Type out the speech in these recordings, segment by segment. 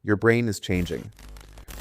Your brain is changing.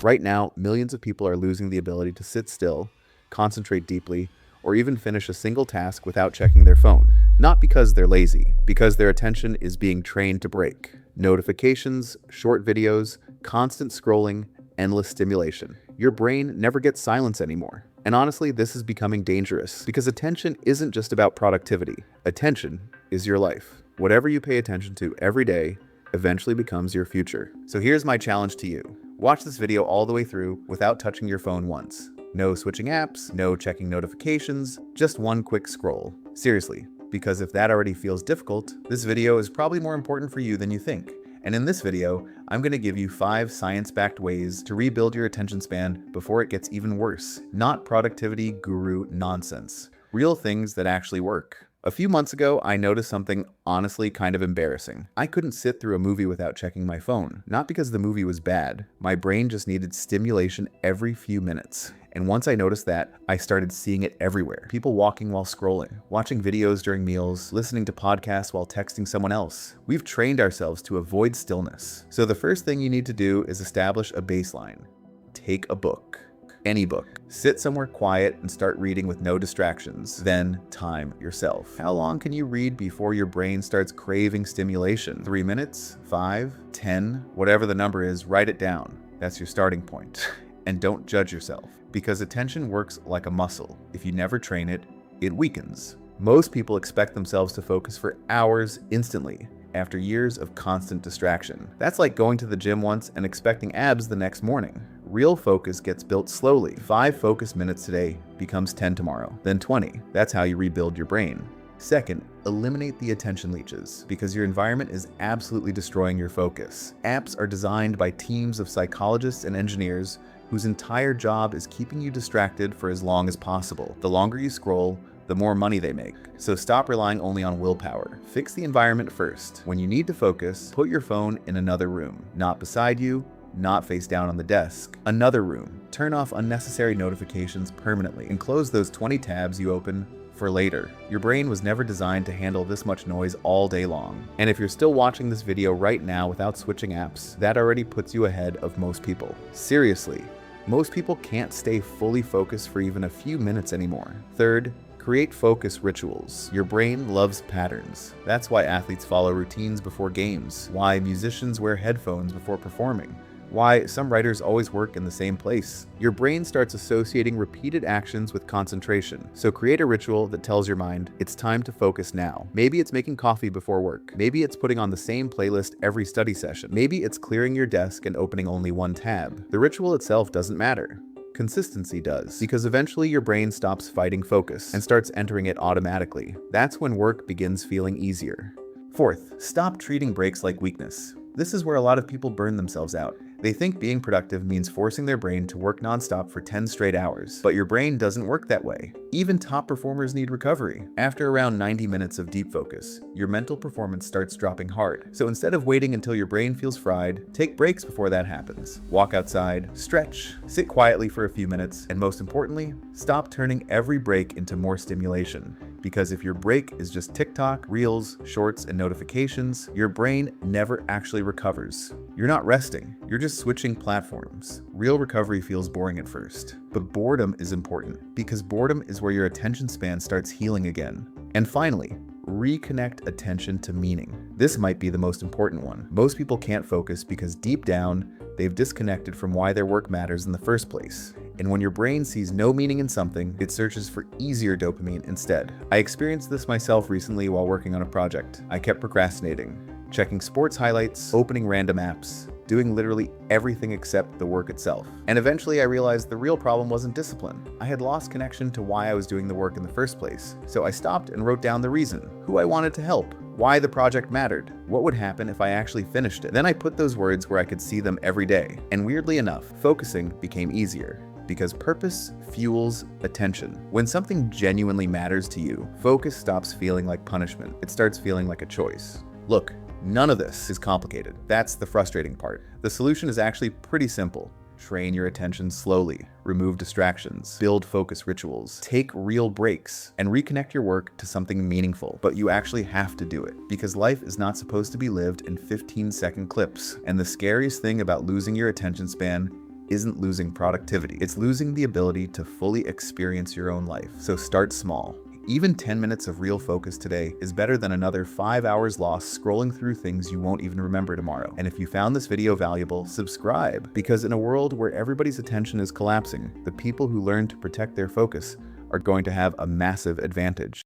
Right now, millions of people are losing the ability to sit still, concentrate deeply, or even finish a single task without checking their phone. Not because they're lazy, because their attention is being trained to break. Notifications, short videos, constant scrolling, endless stimulation. Your brain never gets silence anymore. And honestly, this is becoming dangerous because attention isn't just about productivity. Attention is your life. Whatever you pay attention to every day eventually becomes your future. So here's my challenge to you. Watch this video all the way through without touching your phone once. No switching apps, no checking notifications, just one quick scroll. Seriously, because if that already feels difficult, this video is probably more important for you than you think. And in this video, I'm going to give you 5 science-backed ways to rebuild your attention span before it gets even worse. Not productivity guru nonsense. Real things that actually work. A few months ago, I noticed something honestly kind of embarrassing. I couldn't sit through a movie without checking my phone. Not because the movie was bad. My brain just needed stimulation every few minutes. And once I noticed that, I started seeing it everywhere. People walking while scrolling, watching videos during meals, listening to podcasts while texting someone else. We've trained ourselves to avoid stillness. So the first thing you need to do is establish a baseline. Take a book. Any book. Sit somewhere quiet and start reading with no distractions. Then time yourself. How long can you read before your brain starts craving stimulation? 3 minutes? 5? 10? Whatever the number is, write it down. That's your starting point. And don't judge yourself, because attention works like a muscle. If you never train it, it weakens. Most people expect themselves to focus for hours instantly after years of constant distraction. That's like going to the gym once and expecting abs the next morning. Real focus gets built slowly. 5 focus minutes today becomes 10 tomorrow, then 20. That's how you rebuild your brain. Second, eliminate the attention leeches, because your environment is absolutely destroying your focus. Apps are designed by teams of psychologists and engineers whose entire job is keeping you distracted for as long as possible. The longer you scroll, the more money they make. So stop relying only on willpower. Fix the environment first. When you need to focus, put your phone in another room, not beside you, not face down on the desk. Another room. Turn off unnecessary notifications permanently and close those 20 tabs you open for later. Your brain was never designed to handle this much noise all day long. And if you're still watching this video right now without switching apps, that already puts you ahead of most people. Seriously, most people can't stay fully focused for even a few minutes anymore. Third, create focus rituals. Your brain loves patterns. That's why athletes follow routines before games, why musicians wear headphones before performing, why some writers always work in the same place. Your brain starts associating repeated actions with concentration. So create a ritual that tells your mind, it's time to focus now. Maybe it's making coffee before work. Maybe it's putting on the same playlist every study session. Maybe it's clearing your desk and opening only one tab. The ritual itself doesn't matter. Consistency does, because eventually your brain stops fighting focus and starts entering it automatically. That's when work begins feeling easier. Fourth, stop treating breaks like weakness. This is where a lot of people burn themselves out. They think being productive means forcing their brain to work nonstop for 10 straight hours, but your brain doesn't work that way. Even top performers need recovery. After around 90 minutes of deep focus, your mental performance starts dropping hard. So instead of waiting until your brain feels fried, take breaks before that happens. Walk outside, stretch, sit quietly for a few minutes, and most importantly, stop turning every break into more stimulation. Because if your break is just TikTok, Reels, Shorts, and notifications, your brain never actually recovers. You're not resting, you're just switching platforms. Real recovery feels boring at first, but boredom is important, because boredom is where your attention span starts healing again. And finally, reconnect attention to meaning. This might be the most important one. Most people can't focus because deep down, they've disconnected from why their work matters in the first place. And when your brain sees no meaning in something, it searches for easier dopamine instead. I experienced this myself recently while working on a project. I kept procrastinating, checking sports highlights, opening random apps, doing literally everything except the work itself. And eventually I realized the real problem wasn't discipline. I had lost connection to why I was doing the work in the first place. So I stopped and wrote down the reason, who I wanted to help, why the project mattered, what would happen if I actually finished it. Then I put those words where I could see them every day. And weirdly enough, focusing became easier. Because purpose fuels attention. When something genuinely matters to you, focus stops feeling like punishment. It starts feeling like a choice. Look, none of this is complicated. That's the frustrating part. The solution is actually pretty simple. Train your attention slowly, remove distractions, build focus rituals, take real breaks, and reconnect your work to something meaningful. But you actually have to do it, because life is not supposed to be lived in 15-second clips. And the scariest thing about losing your attention span isn't losing productivity. It's losing the ability to fully experience your own life. So start small. Even 10 minutes of real focus today is better than another 5 hours lost scrolling through things you won't even remember tomorrow. And if you found this video valuable, subscribe, because in a world where everybody's attention is collapsing, the people who learn to protect their focus are going to have a massive advantage.